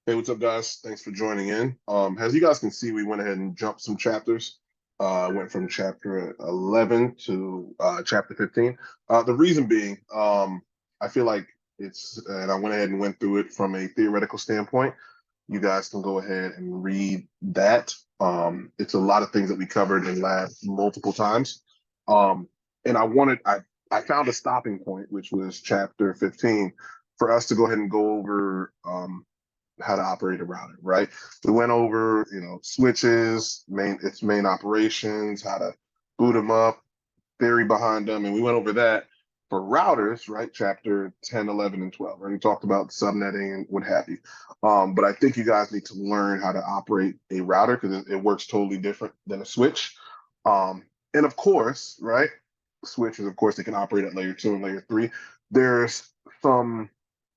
Hey, what's up, guys? Thanks for joining in. As you guys can see, we went ahead and jumped some chapters. Went from chapter 11 to chapter 15. The reason being, I feel like and I went ahead and went through it from a theoretical standpoint. You guys can go ahead and read that. It's a lot of things that we covered in lab multiple times. Um, and I found a stopping point, which was chapter 15, for us to go ahead and go over how to operate a router, right? We went over, switches, its main operations, how to boot them up, theory behind them, and we went over that for routers, right? Chapter 10, 11, and 12. Right? We talked about subnetting and what have you. But I think you guys need to learn how to operate a router because it works totally different than a switch. And of course, right? Switches, of course, they can operate at layer 2 and layer 3. There's some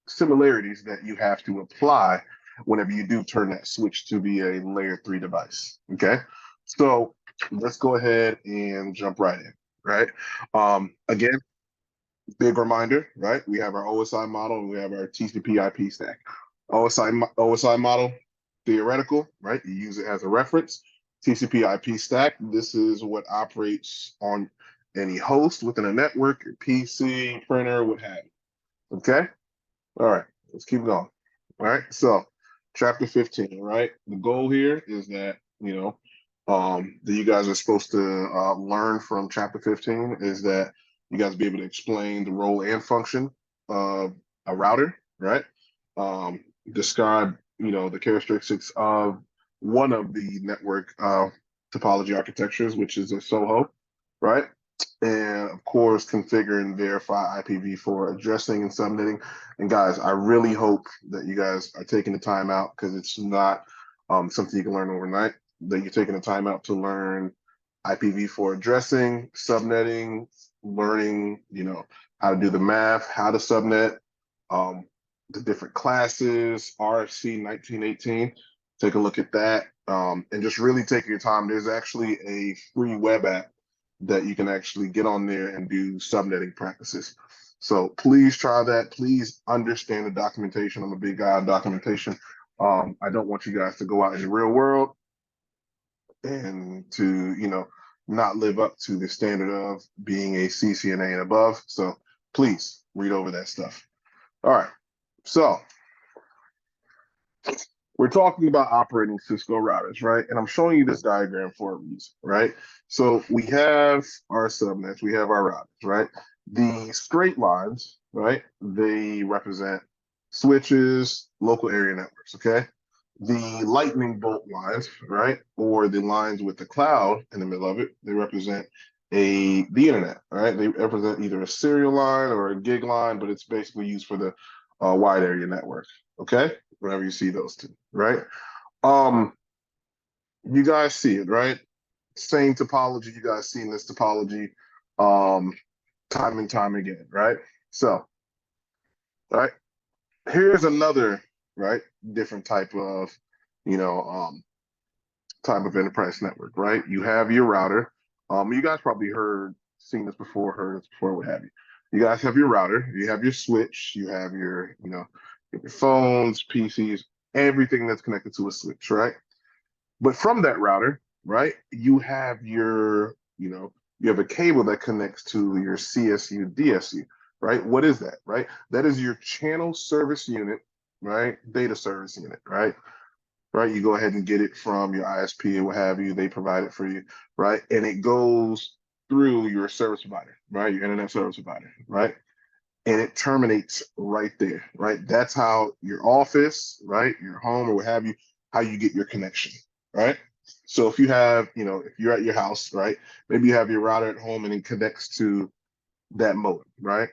similarities that you have to apply whenever you do turn that switch to be a layer 3 device. Okay. So let's go ahead and jump right in. Right. Again, big reminder, right? We have our OSI model and we have our TCP IP stack. OSI model, theoretical, right? You use it as a reference. TCP IP stack, this is what operates on any host within a network, your PC, printer, what have you. Okay. All right, let's keep going. All right, so chapter 15, right? The goal here is that, that you guys are supposed to learn from chapter 15 is that you guys be able to explain the role and function of a router, right? Describe, the characteristics of one of the network topology architectures, which is a SOHO, right? And of course, configure and verify IPv4 addressing and subnetting. And guys, I really hope that you guys are taking the time out because it's not something you can learn overnight. That you're taking the time out to learn IPv4 addressing, subnetting, learning, how to do the math, how to subnet, the different classes, RFC 1918. Take a look at that and just really take your time. There's actually a free web app that you can actually get on there and do subnetting practices. So please try that. Please understand the documentation. I'm a big guy on documentation. I don't want you guys to go out in the real world and to, not live up to the standard of being a CCNA and above. So please read over that stuff. All right. So we're talking about operating Cisco routers, right? And I'm showing you this diagram for a reason, right? So we have our subnets, we have our routers, right? The straight lines, right? They represent switches, local area networks, okay? The lightning bolt lines, right? Or the lines with the cloud in the middle of it, they represent the internet, right? They represent either a serial line or a gig line, but it's basically used for the wide area network, okay? Whenever you see those two, right? Um, you guys see it, right? Same topology. You guys seen this topology time and time again, right? So, right, here's another, right, different type of enterprise network, right? You have your router. You guys probably seen this before, heard this before, what have you. You guys have your router, you have your switch, you have your phones, PCs, everything that's connected to a switch, right? But from that router, right, you have a cable that connects to your CSU, DSU, right? What is that, right? That is your channel service unit, right? Data service unit, right? Right? You go ahead and get it from your ISP or what have you. They provide it for you, right? And it goes through your service provider, right? Your internet service provider, right? And it terminates right there, right? That's how your office, right? Your home or what have you, how you get your connection, right? So if if you're at your house, right? Maybe you have your router at home and it connects to that modem, right?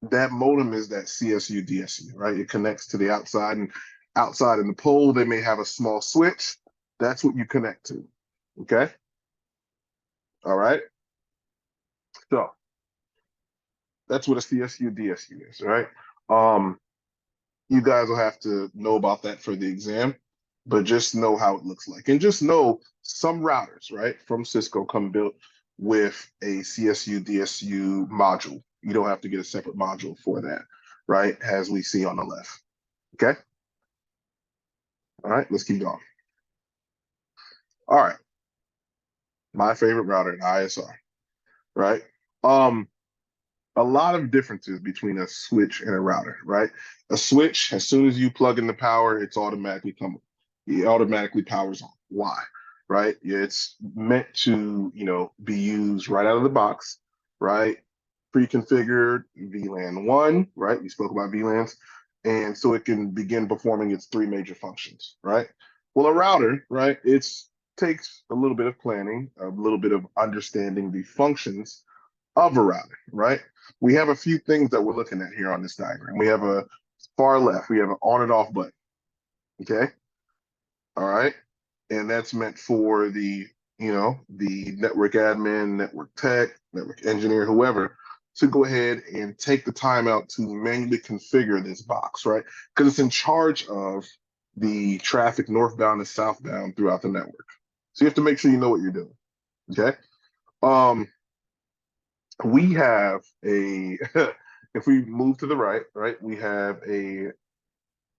That modem is that CSU DSU, right? It connects to the outside, and outside in the pole, they may have a small switch. That's what you connect to. Okay. All right. So that's what a CSU DSU is, right? Um, you guys will have to know about that for the exam, but just know how it looks like. And just know some routers, right, from Cisco come built with a CSU DSU module. You don't have to get a separate module for that, right? As we see on the left. Okay. All right, let's keep going. All right, my favorite router, an ISR, right? Um, a lot of differences between a switch and a router, right? A switch, as soon as you plug in the power, it automatically powers on. Why? Right? It's meant to, be used right out of the box, right? Pre-configured VLAN 1, right? We spoke about VLANs. And so it can begin performing its three major functions, right? Well, a router, right? It's takes a little bit of planning, a little bit of understanding the functions of a router, right? We have a few things that we're looking at here on this diagram. We have a far left, we have an on and off button, okay? All right. And that's meant for the network admin, network tech, network engineer, whoever, to go ahead and take the time out to manually configure this box, right? Because it's in charge of the traffic northbound and southbound throughout the network. So you have to make sure you know what you're doing, okay? Um, we have a if we move to the right, we have a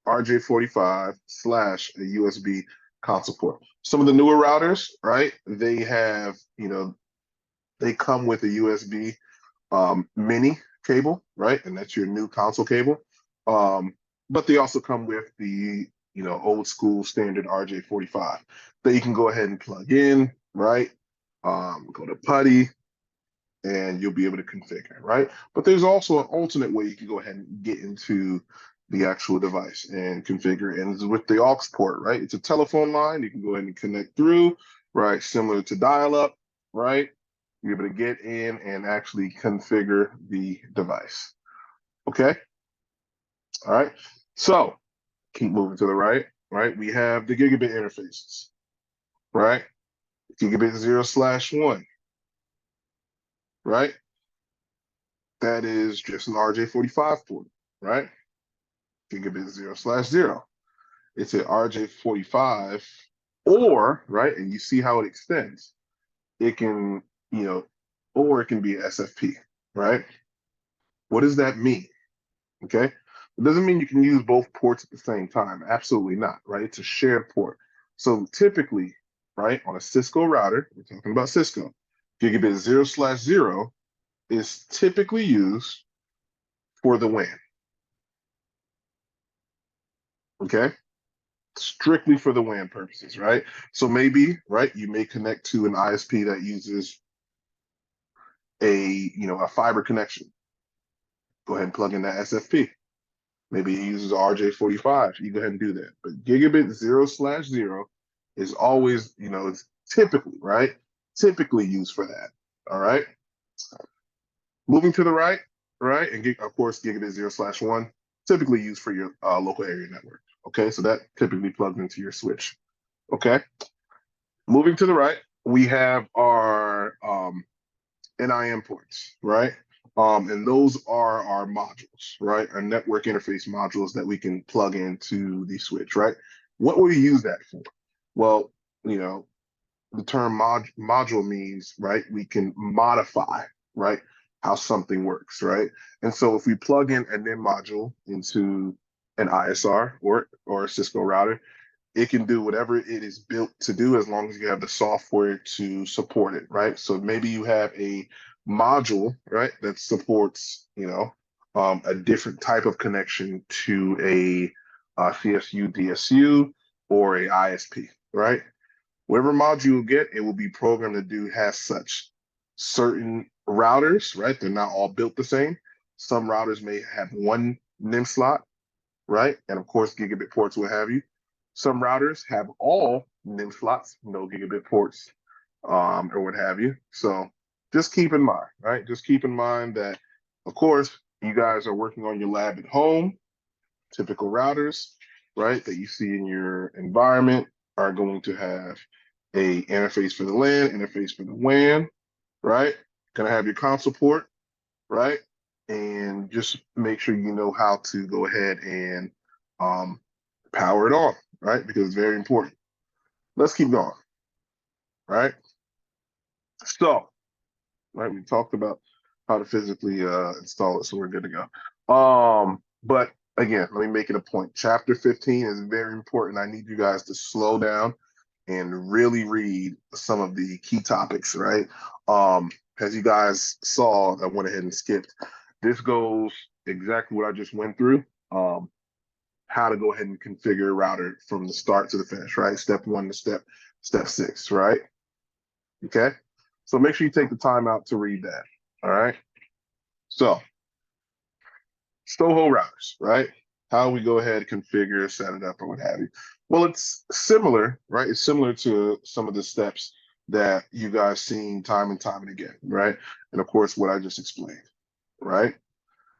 RJ45 slash a USB console port. Some of the newer routers, right, they come with a USB mini cable, right, and that's your new console cable. Um, but they also come with the old school standard RJ45 that you can go ahead and plug in, right? Go to PuTTY, and you'll be able to configure, right? But there's also an alternate way you can go ahead and get into the actual device and configure. And it's with the aux port, right? It's a telephone line. You can go ahead and connect through, right? Similar to dial-up, right? You're able to get in and actually configure the device. Okay. All right. So keep moving to the right? We have the gigabit interfaces, right? Gigabit 0/1, right? That is just an RJ45 port, right? Gigabit 0/0. It's an RJ45, or, right, and you see how it extends. It can, or it can be SFP, right? What does that mean? Okay. It doesn't mean you can use both ports at the same time. Absolutely not, right? It's a shared port. So typically, right, on a Cisco router, we're talking about Cisco, gigabit 0/0 is typically used for the WAN. Okay. Strictly for the WAN purposes, right? So maybe, right, you may connect to an ISP that uses a fiber connection. Go ahead and plug in that SFP. Maybe it uses RJ45. You go ahead and do that. But gigabit 0/0 is always, it's typically, right? Typically used for that. All right. Moving to the right, and of course, gigabit 0/1, typically used for your local area network. Okay, so that typically plugs into your switch. Okay. Moving to the right, we have our NIM ports, right? And those are our modules, right? Our network interface modules that we can plug into the switch, right? What will we use that for? Well, the term module means, right, we can modify, right, how something works, right? And so if we plug in a NIM module into an ISR or a Cisco router, it can do whatever it is built to do as long as you have the software to support it, right? So maybe you have a module, right, that supports, a different type of connection to a CSU, DSU, or a ISP, right? Whatever module you get, it will be programmed to do has such. Certain routers, right, they're not all built the same. Some routers may have one NIM slot, right? And of course, gigabit ports will have you. Some routers have all NIM slots, no gigabit ports, or what have you. So just keep in mind, right? Just keep in mind that, of course, you guys are working on your lab at home. Typical routers, right, that you see in your environment are going to have a interface for the LAN, interface for the WAN, right? Gonna have your console port, right? And just make sure you know how to go ahead and um, power it on, right? Because it's very important. Let's keep going, right? So, right, we talked about how to physically install it, so we're good to go. But again, let me make it a point. Chapter 15 is very important. I need you guys to slow down and really read some of the key topics, right? As you guys saw, I went ahead and skipped. This goes exactly what I just went through. How to go ahead and configure a router from the start to the finish, right? Step 1 to step 6, right? Okay. So make sure you take the time out to read that. All right. So Soho routers, right? How we go ahead, configure, set it up, or what have you. Well, it's similar, right? It's similar to some of the steps that you guys seen time and time and again, right? And of course, what I just explained, right?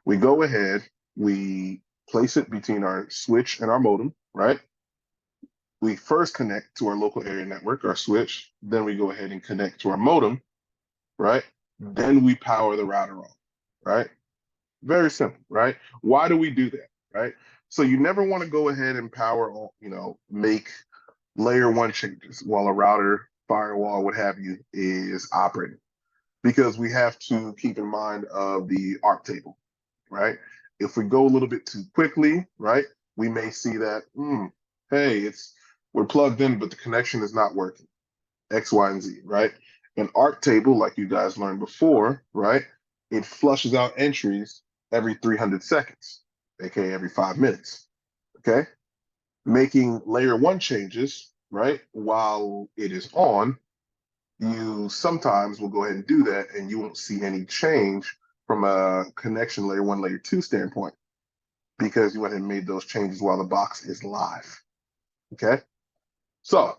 We go ahead, we place it between our switch and our modem, right? We first connect to our local area network, our switch, then we go ahead and connect to our modem, right? Then we power the router on, right? Very simple, right? Why do we do that, right? So you never want to go ahead and power on, make layer 1 changes while a router, firewall, what have you, is operating. Because we have to keep in mind of the ARP table, right? If we go a little bit too quickly, right, we may see that, hey, we're plugged in, but the connection is not working. X, Y, and Z, right? An ARC table, like you guys learned before, right? It flushes out entries every 300 seconds, aka every 5 minutes. Okay. Making layer 1 changes, right, while it is on, you sometimes will go ahead and do that, and you won't see any change from a connection layer 1, layer 2 standpoint because you went ahead and made those changes while the box is live. Okay. So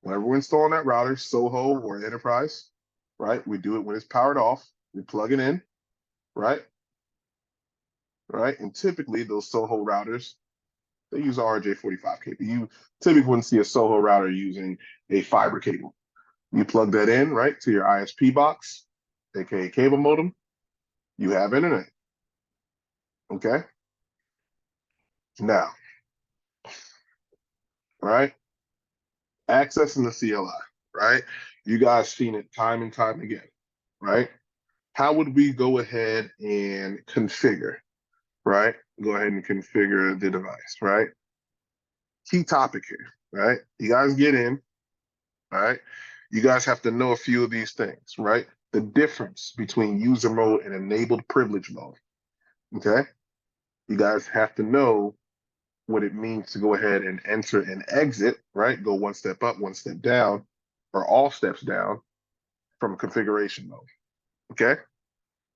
whenever we're installing that router, Soho or Enterprise, right? We do it when it's powered off. We plug it in, right? Right. And typically those Soho routers, they use RJ45 cable. You typically wouldn't see a Soho router using a fiber cable. You plug that in, right, to your ISP box, aka cable modem. You have internet. Okay. Now, right, accessing the CLI, right? You guys seen it time and time again, right? How would we go ahead and configure, right? Go ahead and configure the device, right? Key topic here, right? You guys get in, right? You guys have to know a few of these things, right? The difference between user mode and enabled privilege mode, okay? You guys have to know what it means to go ahead and enter and exit, right? Go 1 step up, 1 step down, or all steps down from configuration mode, okay?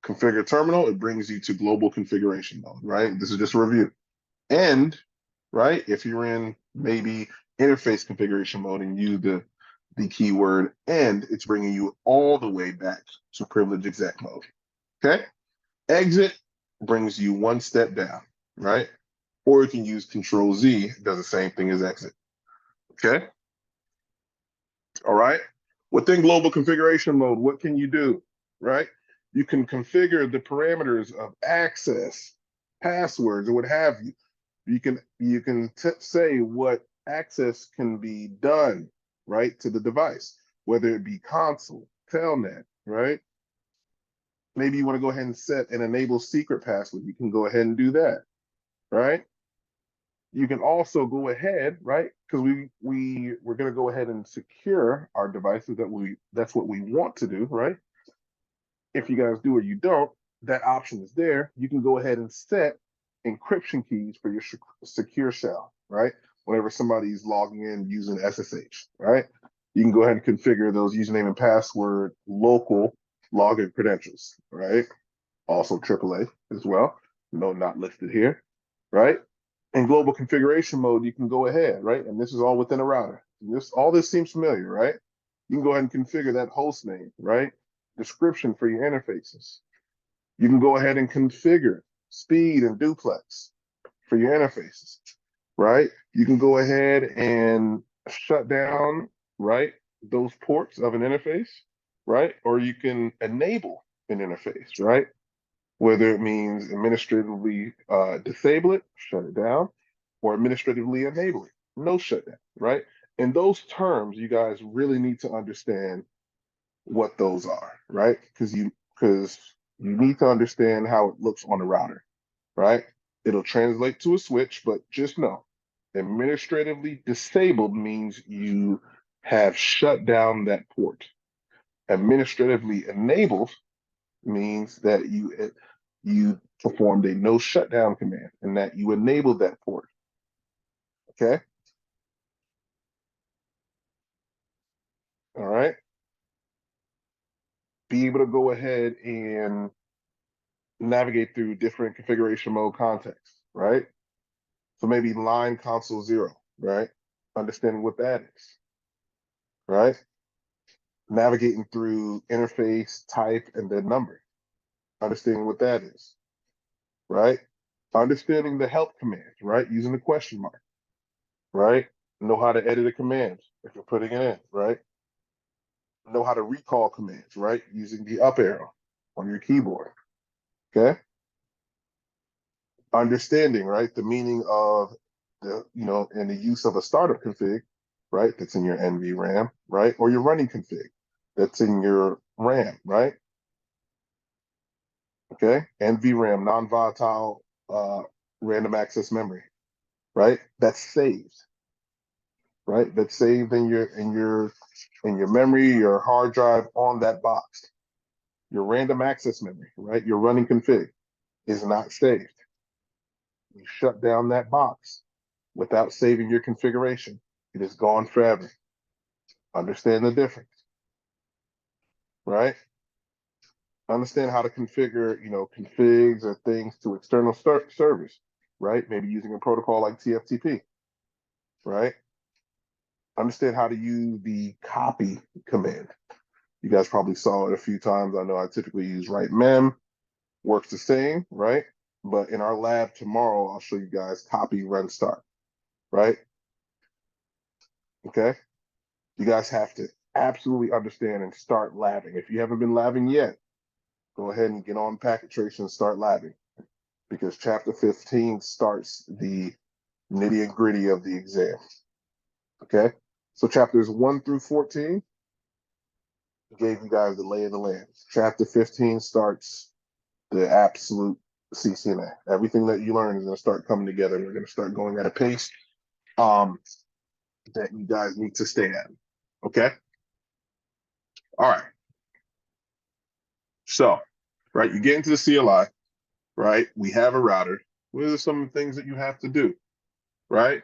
Configure terminal, it brings you to global configuration mode, right? This is just a review. And, right, if you're in maybe interface configuration mode and use the keyword and, it's bringing you all the way back to privilege exec mode, okay? Exit brings you 1 step down, right? Or you can use Control Z, does the same thing as exit, okay? All right. Within global configuration mode, what can you do, right? You can configure the parameters of access, passwords, or what have you. You can say what access can be done, right, to the device, whether it be console, telnet, right? Maybe you want to go ahead and set an enable secret password. You can go ahead and do that, right? You can also go ahead, right? Because we're going to go ahead and secure our devices. That's what we want to do, right? If you guys do or you don't, that option is there. You can go ahead and set encryption keys for your secure shell, right? Whenever somebody's logging in using SSH, right? You can go ahead and configure those username and password local login credentials, right? Also AAA as well. No, not listed here, right? In global configuration mode, you can go ahead, right? And this is all within a router. All this seems familiar, right? You can go ahead and configure that host name, right? Description for your interfaces. You can go ahead and configure speed and duplex for your interfaces, right? You can go ahead and shut down, right, those ports of an interface, right? Or you can enable an interface, right? Whether it means administratively disable it, shut it down, or administratively enable it, no shutdown, right? And those terms, you guys really need to understand what those are, right? Because you need to understand how it looks on the router, right? It'll translate to a switch, but just know, administratively disabled means you have shut down that port. Administratively enabled means that you performed a no shutdown command and that you enabled that port. Okay. All right. Be able to go ahead and navigate through different configuration mode contexts, right? So maybe line console 0, right? Understanding what that is, right? Navigating through interface, type, and then number, understanding what that is, right? Understanding the help commands, right? Using the question mark, right? Know how to edit a command if you're putting it in, right? Know how to recall commands, right? Using the up arrow on your keyboard, okay? Understanding, right? The meaning of and the use of a startup config, right? That's in your NVRAM, right? Or your running config that's in your RAM, right? Okay. NVRAM, non-volatile random access memory, right? That's saved, right? That's saved in your memory, your hard drive on that box. Your random access memory, right? Your running config is not saved. You shut down that box without saving your configuration. It is gone forever. Understand the difference, right? Understand how to configure, configs or things to external servers, right? Maybe using a protocol like TFTP, right? Understand how to use the copy command. You guys probably saw it a few times. I know I typically use write mem, works the same, right? But in our lab tomorrow, I'll show you guys copy run start, right? Okay. You guys have to absolutely understand and start labbing. If you haven't been labbing yet, go ahead and get on packet trace and start labbing, because chapter 15 starts the nitty and gritty of the exam. Okay. So chapters 1 through 14 gave you guys the lay of the land. Chapter 15 starts the absolute CCNA. Everything that you learn is going to start coming together. We're going to start going at a pace that you guys need to stay at. Okay. All right. So, right, you get into the CLI, right? We have a router. What are some things that you have to do, right?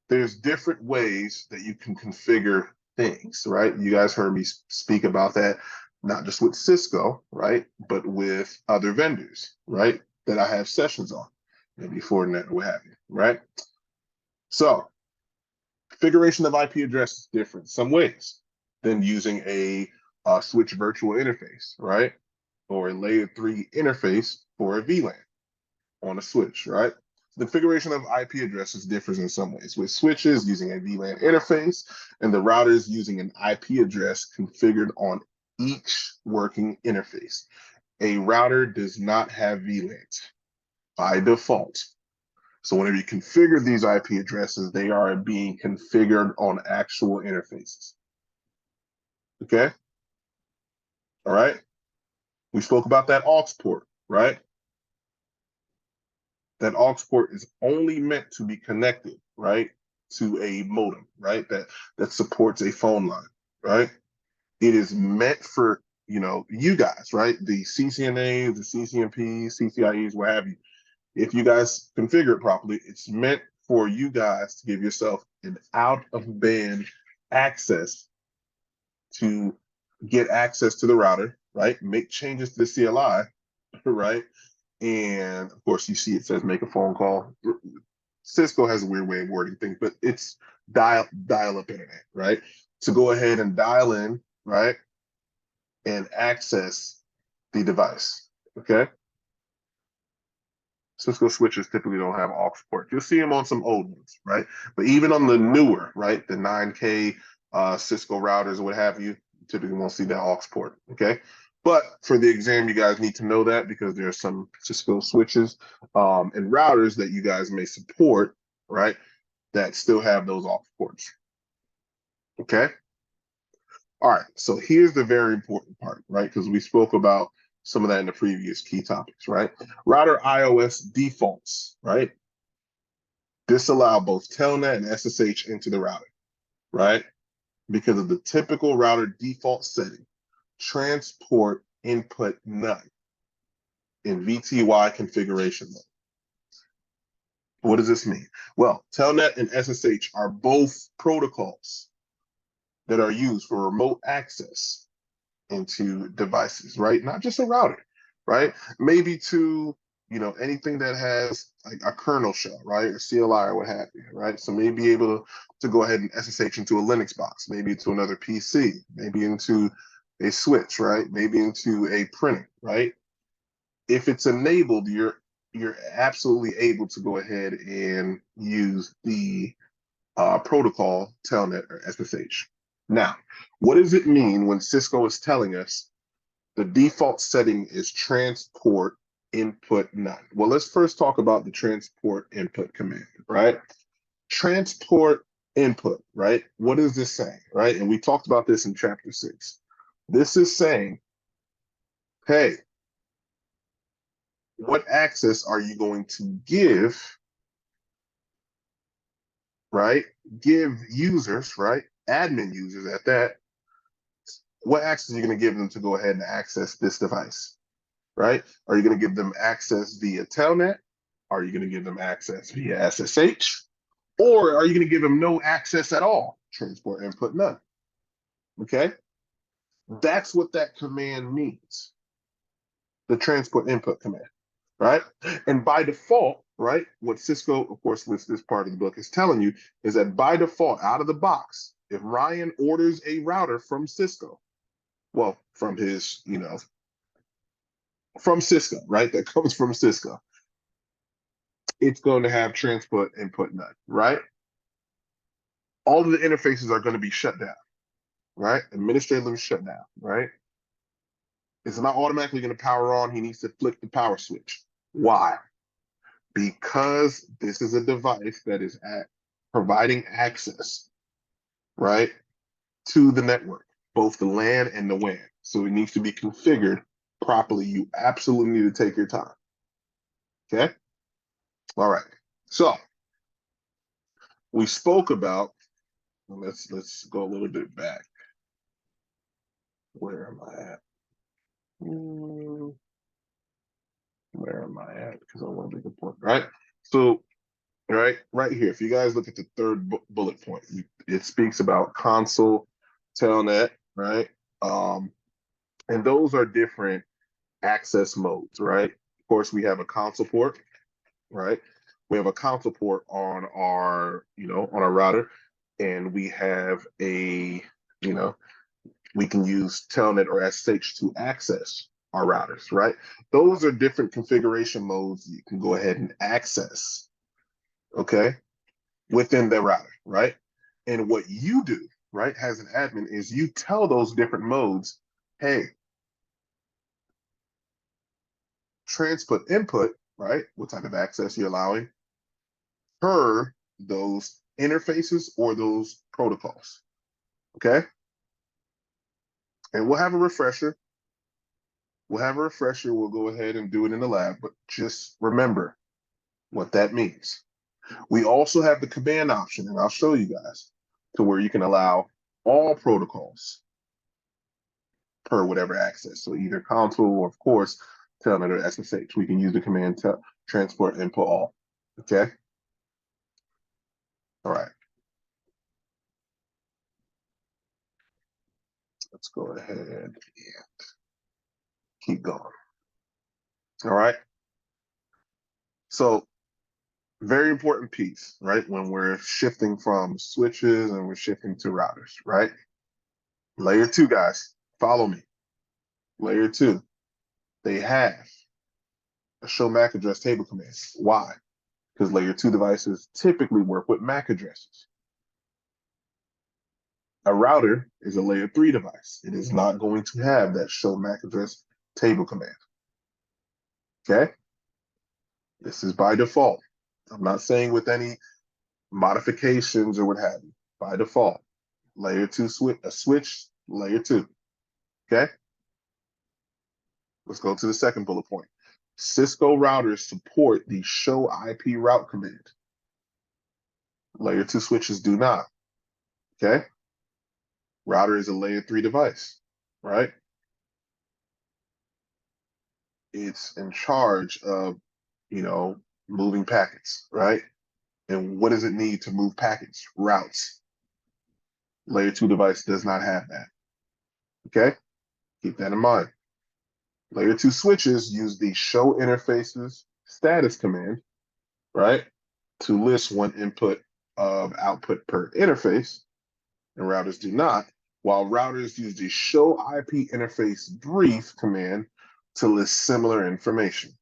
There's different ways that you can configure things, right? You guys heard me speak about that, not just with Cisco, right? But with other vendors, right? That I have sessions on, maybe Fortinet or what have you, right? So configuration of IP address is different some ways than using a switch virtual interface, right? Or a layer 3 interface for a VLAN on a switch, right? The configuration of IP addresses differs in some ways, with switches using a VLAN interface and the routers using an IP address configured on each working interface. A router does not have VLANs by default. So whenever you configure these IP addresses, they are being configured on actual interfaces. Okay? All right? We spoke about that aux port, right? That aux port is only meant to be connected, right, to a modem, right, that supports a phone line, right? It is meant for, you guys, right, the CCNAs, the CCNPs, CCIEs, what have you. If you guys configure it properly, it's meant for you guys to give yourself an out-of-band access to get access to the router, right? Make changes to the CLI, right? And of course, you see it says make a phone call. Cisco has a weird way of wording things, but it's dial up internet, right? To go ahead and dial in, right, and access the device. Okay. Cisco switches typically don't have aux port. You'll see them on some old ones, right? But even on the newer, right, the 9K Cisco routers, what have you, typically won't see that aux port. Okay. But for the exam, you guys need to know that because there are some Cisco switches and routers that you guys may support, right, that still have those aux ports. Okay. All right. So here's the very important part, right? Because we spoke about some of that in the previous key topics, right? Router iOS defaults, right? Disallow both Telnet and SSH into the router, right? Because of the typical router default setting, transport input none in VTY configuration mode. What does this mean? Well, Telnet and SSH are both protocols that are used for remote access into devices, right? Not just a router, right? Maybe to, anything that has like a kernel shell, right? Or CLI or what have you, right? So maybe able to go ahead and SSH into a Linux box, maybe into another PC, maybe into a switch, right? Maybe into a printer, right? If it's enabled, you're absolutely able to go ahead and use the protocol Telnet or SSH. Now, what does it mean when Cisco is telling us the default setting is transport input none? Well, let's first talk about the transport input command, right? Transport input, right? What is this saying, right? And we talked about this in chapter 6. This is saying, hey, what access are you going to give, right? Give users, right? Admin users at that. What access are you going to give them to go ahead and access this device, right? Are you going to give them access via Telnet? Are you going to give them access via SSH? Or are you going to give them no access at all? Transport input none. Okay? That's what that command means. The transport input command, right? And by default, right, what Cisco, of course, this part of the book is telling you is that by default, out of the box, if Ryan orders a router from Cisco, well, from his, from Cisco, right? That comes from Cisco. It's going to have transport input none, right? All of the interfaces are going to be shut down, right? Administratively shut down, right? It's not automatically going to power on. He needs to flick the power switch. Why? Because this is a device that is providing access, right, to the network, both the LAN and the WAN. So it needs to be configured properly. You absolutely need to take your time. Okay? All right. So we spoke about, let's go a little bit back. Where am I at? Where am I at? Because I want to make a point, right? So, right here, if you guys look at the third bullet point, it speaks about console, telnet, right? And those are different access modes, right? Of course, we have a console port, right? We have a console port on our, on our router, and we have a, we can use Telnet or SSH to access our routers, right? Those are different configuration modes you can go ahead and access, okay, within the router, right? And what you do, right, as an admin is you tell those different modes, hey, transport input, right, what type of access you're allowing per those interfaces or those protocols, okay? And we'll have a refresher. We'll go ahead and do it in the lab, but just remember what that means. We also have the command option, and I'll show you guys, to where you can allow all protocols per whatever access. So either console or, of course, Telnet or SSH. We can use the command to transport input all. Okay? All right. Let's go ahead and keep going. All right. So, very important piece, right? When we're shifting from switches and we're shifting to routers, right? Layer 2, guys, follow me. Layer 2, they have a show MAC address table command. Why? Because layer 2 devices typically work with MAC addresses. A router is a layer 3 device. It is not going to have that show MAC address table command. Okay? This is by default. I'm not saying with any modifications or what have you. By default, layer 2 switch, layer 2. Okay? Let's go to the second bullet point. Cisco routers support the show IP route command. Layer 2 switches do not. Okay? Router is a layer 3 device, right? It's in charge of, moving packets, right? And what does it need to move packets? Routes. Layer 2 device does not have that. Okay? Keep that in mind. Layer 2 switches use the show interfaces status command, right? To list one input of output per interface, and routers do not, while routers use the show IP interface brief command to list similar information.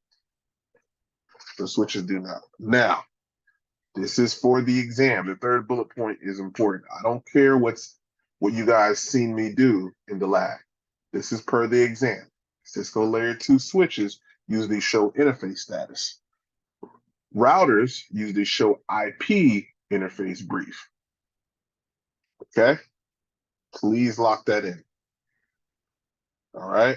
The switches do not. Now, this is for the exam. The third bullet point is important. I don't care what you guys seen me do in the lab. This is per the exam. Cisco layer 2 switches use the show interface status. Routers use the show IP interface brief. Okay? Please lock that in. All right?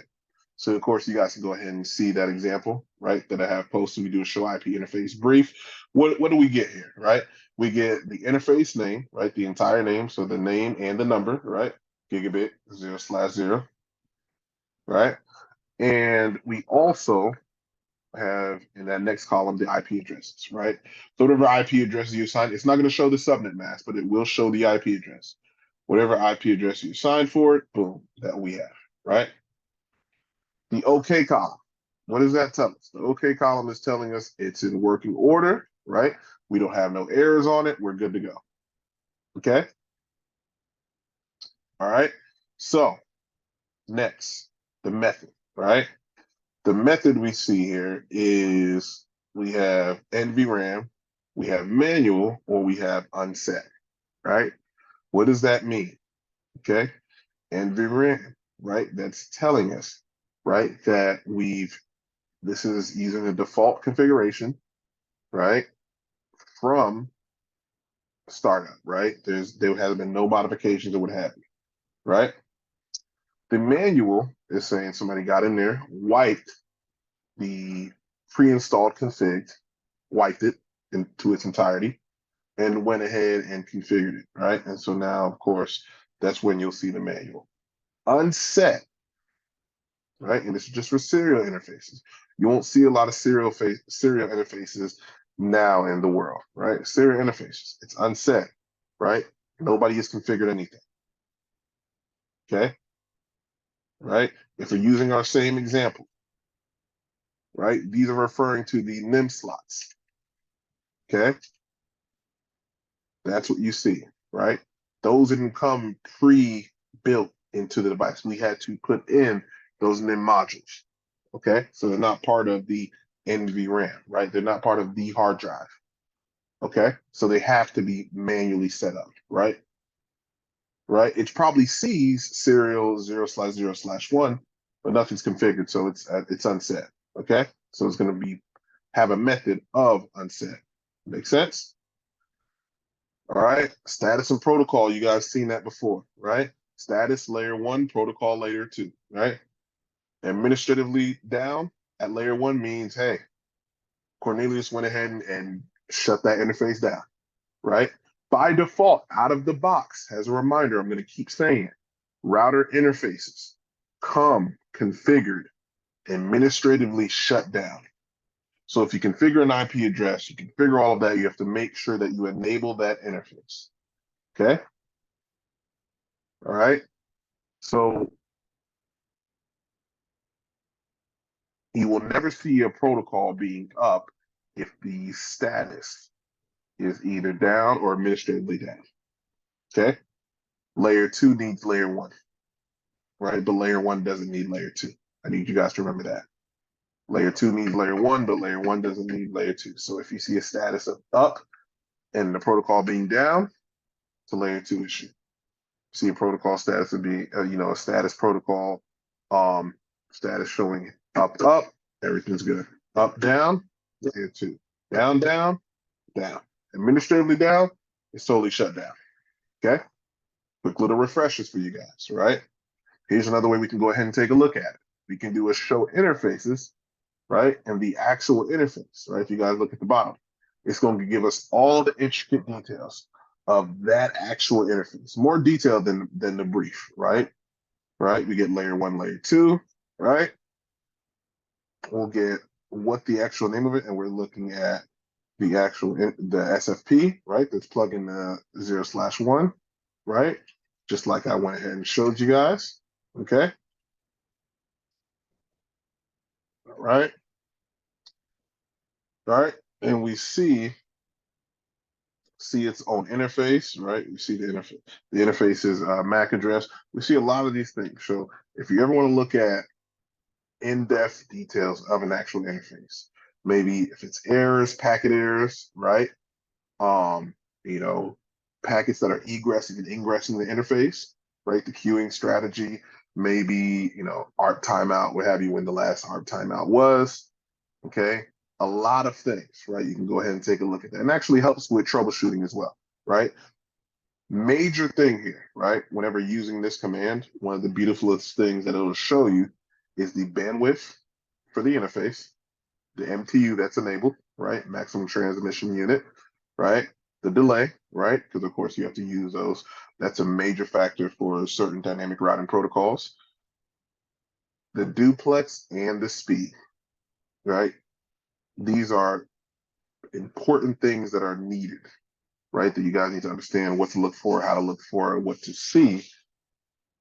So, of course, you guys can go ahead and see that example, right, that I have posted. We do a show IP interface brief. What do we get here, right? We get the interface name, right, the entire name, so the name and the number, right, gigabit 0/0, right? And we also have in that next column the IP addresses, right? So whatever IP addresses you assign, it's not going to show the subnet mask, but it will show the IP address. Whatever IP address you assign for it, boom, that we have, right? The OK column. What does that tell us? The OK column is telling us it's in working order, right? We don't have no errors on it. We're good to go. Okay? All right. So next, the method, right? The method we see here is we have NVRAM, we have manual, or we have unset, right? What does that mean? Okay? NVRAM, right? That's telling us, right, that this is using the default configuration, right, from startup, right? There has been no modifications that would happen, right? The manual is saying somebody got in there, wiped the pre-installed config, wiped it into its entirety, and went ahead and configured it, right? And so now, of course, that's when you'll see the manual. Unset, right? And this is just for serial interfaces. You won't see a lot of serial interfaces now in the world, right? Serial interfaces, it's unset, right? Nobody has configured anything. Okay? Right? If we're using our same example, right? These are referring to the NIM slots. Okay? That's what you see, right? Those didn't come pre-built into the device. We had to put in those NIM modules. Okay? So they're not part of the NVRAM, right? They're not part of the hard drive. Okay? So they have to be manually set up, right? Right? It probably sees serial 0/0/1, but nothing's configured, so it's unset. Okay? So it's going to have a method of unset. Make sense? All right. Status and protocol. You guys seen that before, right? Status layer 1, protocol layer 2, right? Administratively down at layer 1 means, hey, Cornelius went ahead and shut that interface down, right? By default, out of the box, as a reminder, I'm going to keep saying it, router interfaces come configured, administratively shut down. So if you configure an IP address, you configure all of that, you have to make sure that you enable that interface. Okay? All right? So you will never see a protocol being up if the status is either down or administratively down. Okay? Layer 2 needs layer 1, right? But layer 1 doesn't need layer 2. I need you guys to remember that. Layer 2 needs layer 1, but layer 1 doesn't need layer 2. So if you see a status of up and the protocol being down, it's a layer 2 issue. See a protocol status would be, a status protocol status showing up, everything's good. Up, down, layer 2. Down, down, down. Administratively down, it's totally shut down. Okay? Quick little refreshers for you guys, right? Here's another way we can go ahead and take a look at it. we can do a show interfaces, right? And the actual interface, right? If you guys look at the bottom, it's going to give us all the intricate details of that actual interface, more detailed than the brief, right? Right? We get layer 1, layer 2, right? We'll get what the actual name of it, and we're looking at the actual the SFP, right? That's plugging the 0/1, right? Just like I went ahead and showed you guys. Okay. All right. All right. And we see its own interface, right? We see the interface. The interface is MAC address. We see a lot of these things. So if you ever want to look at in-depth details of an actual interface, maybe if it's errors, packet errors, right? Um, you know, packets that are egressing and ingressing the interface, right? The queuing strategy, maybe, ARP timeout, what have you, when the last ARP timeout was, okay? A lot of things, right? You can go ahead and take a look at that. And actually helps with troubleshooting as well, right? Major thing here, right? Whenever using this command, one of the beautifulest things that it'll show you is the bandwidth for the interface, the MTU that's enabled, right? Maximum transmission unit, right? The delay, right? Because of course you have to use those. That's a major factor for certain dynamic routing protocols. The duplex and the speed, right? These are important things that are needed, right? That you guys need to understand what to look for, how to look for, what to see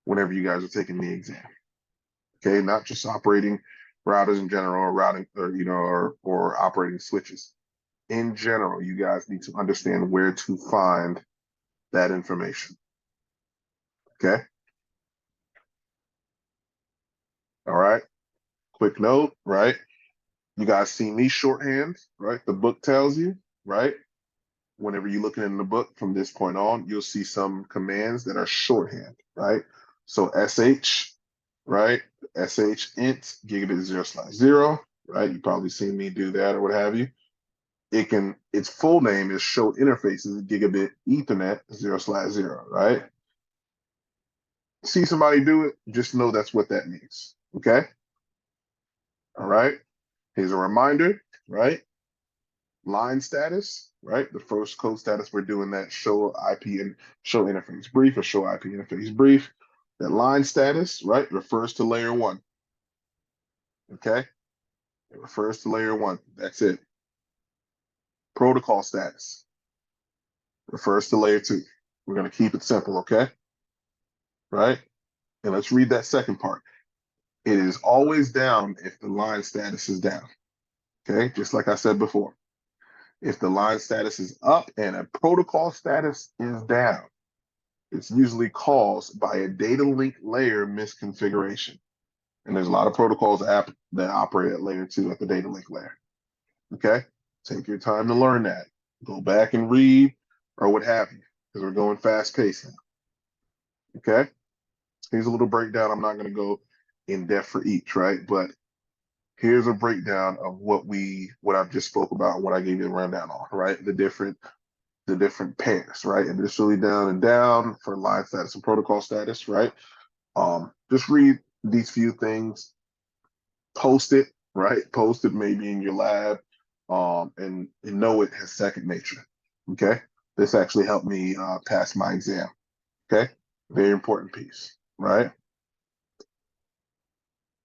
whenever you guys are taking the exam. Okay, not just operating routers in general, or routing, or operating switches. In general, you guys need to understand where to find that information. Okay. All right. Quick note, right? You guys see me shorthand, right? The book tells you, right? Whenever you're looking in the book from this point on, you'll see some commands that are shorthand, right? So SH, right? SH int gigabit 0/0, right? You probably seen me do that or what have you. Its full name is show interfaces gigabit Ethernet 0/0, right? See somebody do it, just know that's what that means. Okay. All right. Here's a reminder, right? Line status, right? The first code status we're doing that show IP and show interface brief or show IP interface brief. That line status, right, refers to layer 1. Okay. It refers to layer 1. That's it. Protocol status refers to layer 2. We're going to keep it simple, okay? Right? And let's read that second part. It is always down if the line status is down. Okay, just like I said before. If the line status is up and a protocol status is down, it's usually caused by a data link layer misconfiguration. And there's a lot of protocols that operate at layer 2 at the data link layer. Okay, take your time to learn that. Go back and read or what have you, because we're going fast paced now. Okay, here's a little breakdown. I'm not going to go in depth for each, right? But here's a breakdown of what I've just spoke about, what I gave you a rundown on, right? The different pairs, right? Initially down and down for line status and protocol status, right? Just read these few things, post it, right? Post it maybe in your lab, and know it has second nature. Okay, this actually helped me pass my exam. Okay, very important piece, right?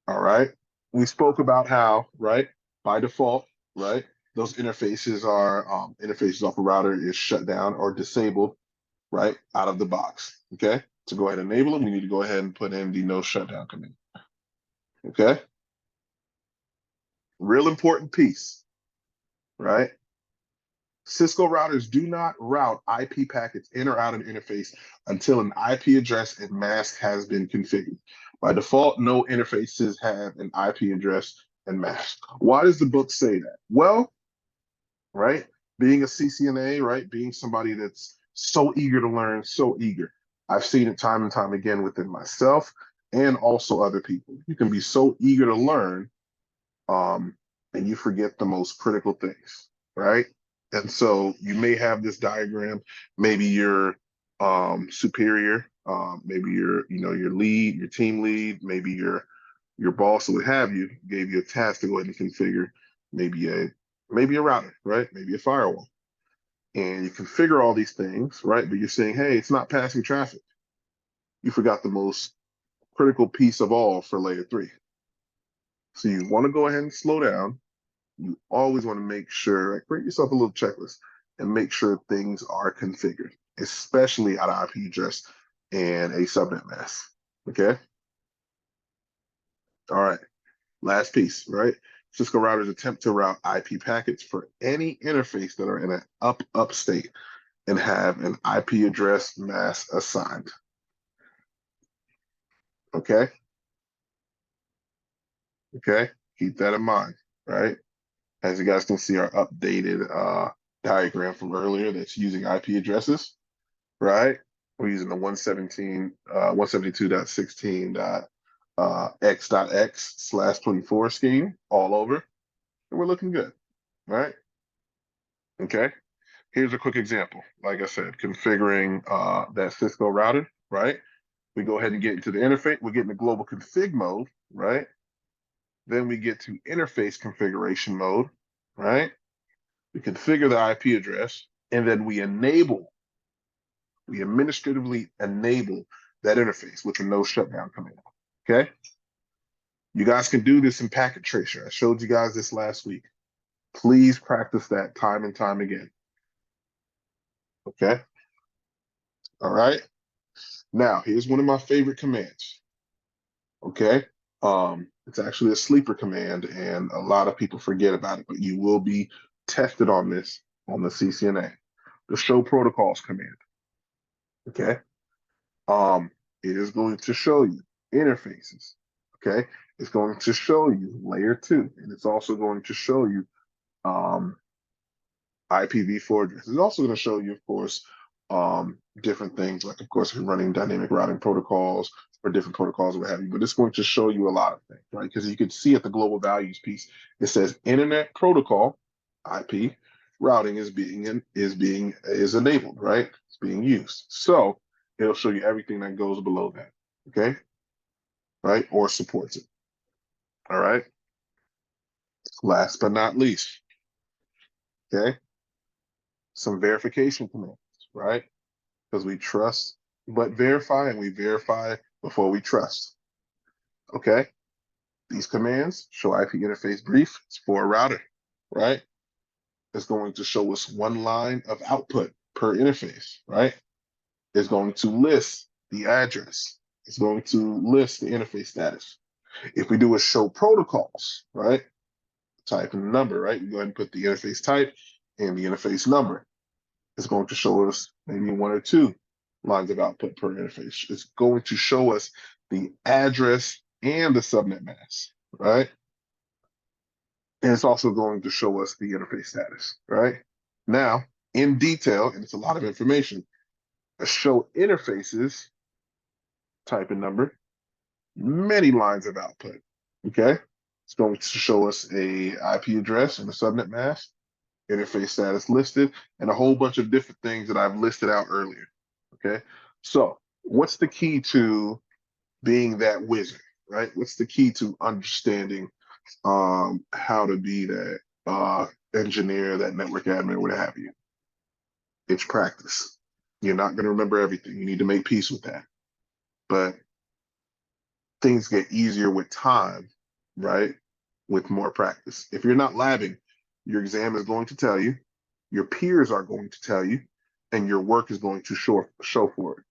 All right. We spoke about how, right, by default, right, those interfaces off a router is shut down or disabled, right, out of the box. Okay. To go ahead and enable them, we need to go ahead and put in the no shutdown command. Okay. Real important piece, right? Cisco routers do not route IP packets in or out of the interface until an IP address and mask has been configured. By default, no interfaces have an IP address and mask. Why does the book say that? Well, right, being a CCNA, right, being somebody that's so eager to learn, so eager. I've seen it time and time again within myself and also other people. You can be so eager to learn, and you forget the most critical things, right? And so you may have this diagram, maybe your superior, maybe your lead, your team lead, maybe your your boss or what have you gave you a task to go ahead and configure maybe a router, right? Maybe a firewall. And you configure all these things, right? But you're saying, hey, it's not passing traffic. You forgot the most critical piece of all for layer 3. So you want to go ahead and slow down. You always want to make sure, like, create yourself a little checklist and make sure things are configured, especially at IP address and a subnet mask. Okay. All right. Last piece, right? Cisco routers attempt to route IP packets for any interface that are in an up state and have an IP address mask assigned. Okay. Okay. Keep that in mind, right? As you guys can see, our updated diagram from earlier that's using IP addresses, right? We're using the 172.16.x.x/24 scheme all over, and we're looking good, right? Okay. Here's a quick example. Like I said, configuring that Cisco router, right? We go ahead and get into the interface. We get into global config mode, right? Then we get to interface configuration mode, right? We configure the IP address, and then we administratively enable that interface with a no shutdown command. Okay. You guys can do this in Packet Tracer. I showed you guys this last week. Please practice that time and time again. Okay. All right. Now, here's one of my favorite commands. Okay. It's actually a sleeper command, and a lot of people forget about it, but you will be tested on this on the CCNA, the show protocols command. Okay. It is going to show you interfaces. Okay. It's going to show you layer 2, and it's also going to show you IPv4 address. It's also going to show you, of course, different things, like, of course, if you're running dynamic routing protocols or different protocols or what have you, but it's going to show you a lot of things, right? Because you can see at the global values piece, it says internet protocol, IP, routing is enabled, right? It's being used. So it'll show you everything that goes below that, okay? Right? Or supports it. All right. Last but not least, okay? Some verification commands, right? Because we trust but verify, and we verify before we trust. Okay. These commands show IP interface brief. It's for a router, right? It's going to show us one line of output per interface, right? It's going to list the address. It's going to list the interface status. If we do a show protocols, right? Type in the number, right? We go ahead and put the interface type and the interface number. It's going to show us maybe 1 or 2 lines of output per interface. It's going to show us the address and the subnet mask, right? And it's also going to show us the interface status, right? Now, in detail, and it's a lot of information, a show interfaces, type in number, many lines of output, okay? It's going to show us a IP address and a subnet mask, interface status listed, and a whole bunch of different things that I've listed out earlier, okay? So what's the key to being that wizard, right? What's the key to understanding how to be that engineer, that network admin, what have you? It's practice. You're not going to remember everything. You need to make peace with that. But things get easier with time, right? With more practice. If you're not labbing, your exam is going to tell you, your peers are going to tell you, and your work is going to show for it.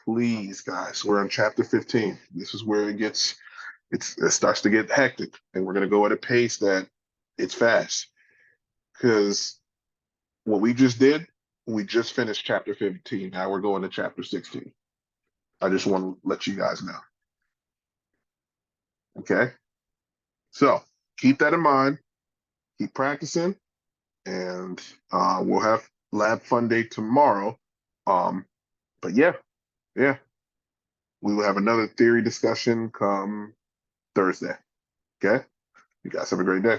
Please, guys, we're on chapter 15. This is where it starts to get hectic, and we're going to go at a pace that it's fast. Because what we just did, we just finished chapter 15. Now we're going to chapter 16. I just want to let you guys know. Okay? So keep that in mind. Keep practicing, and we'll have lab fun day tomorrow. But yeah, we will have another theory discussion come Thursday. Okay? You guys have a great day.